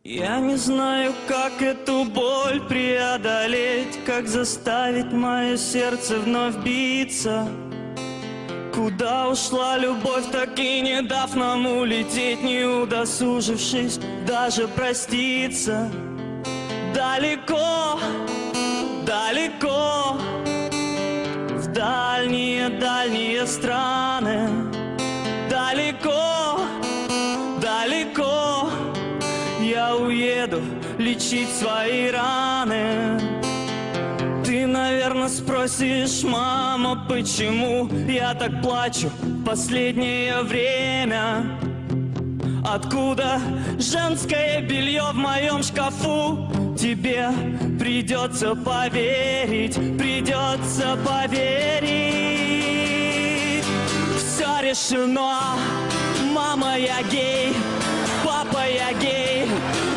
Я не знаю, как эту боль преодолеть, как заставить мое сердце вновь биться. Куда ушла любовь, так и не дав нам улететь, не удосужившись даже проститься. Далеко, далеко, в дальние страны. Далеко, далеко я уеду лечить свои раны. Ты, наверное, спросишь, мама, почему я так плачу в последнее время? Откуда женское белье в моем шкафу? Тебе придется поверить, придется поверить. Все решено, мама, я гей, папа, я гей.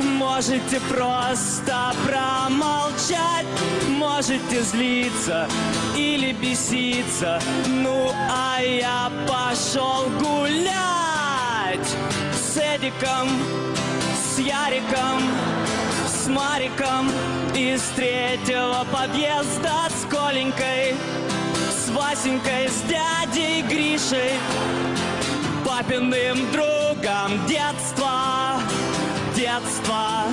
Можете просто промолчать, можете злиться или беситься. Ну, а я пошел гулять с Эдиком, с Яриком, с Мариком из третьего подъезда, с Коленькой, с Васенькой, с дядей Гришей, папиным другом детства. Детство,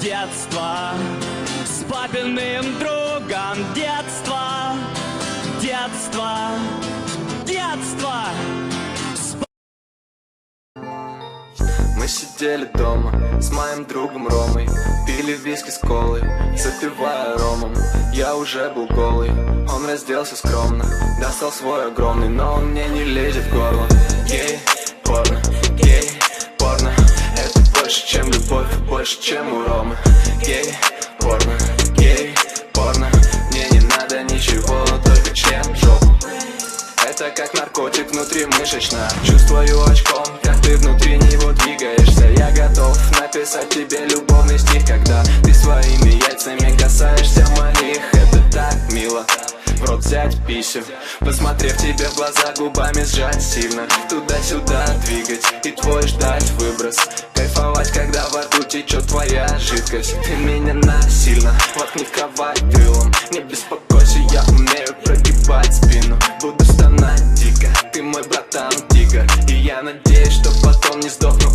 детство, с папиным другом детства. Детство, детство. Мы сидели дома с моим другом Ромой, пили виски с колой, запивая ромом. Я уже был голый, он разделся скромно, достал свой огромный, но он мне не лезет в горло. Гей, порно, гей, порно. Это больше, чем любовь, больше, чем у Ромы. Гей, порно, мне не надо ничего, только член в жопу. Это как наркотик внутримышечно. Чувствую очком, как ты внутри него двигаешься. Я готов написать тебе любовный стих, когда ты своими яйцами касаешься моих. Это так мило, в рот взять писю, посмотрев тебе в глаза, губами сжать сильно, туда-сюда двигать и твой ждать выброс. Кайфовать, когда во рту течет твоя жидкость. Ты меня насильно воткни в кровать крылом. Не беспокойся, я умею прогибать спину. Буду стонать дико, ты мой братан тигр, и я надеюсь, что потом не сдохну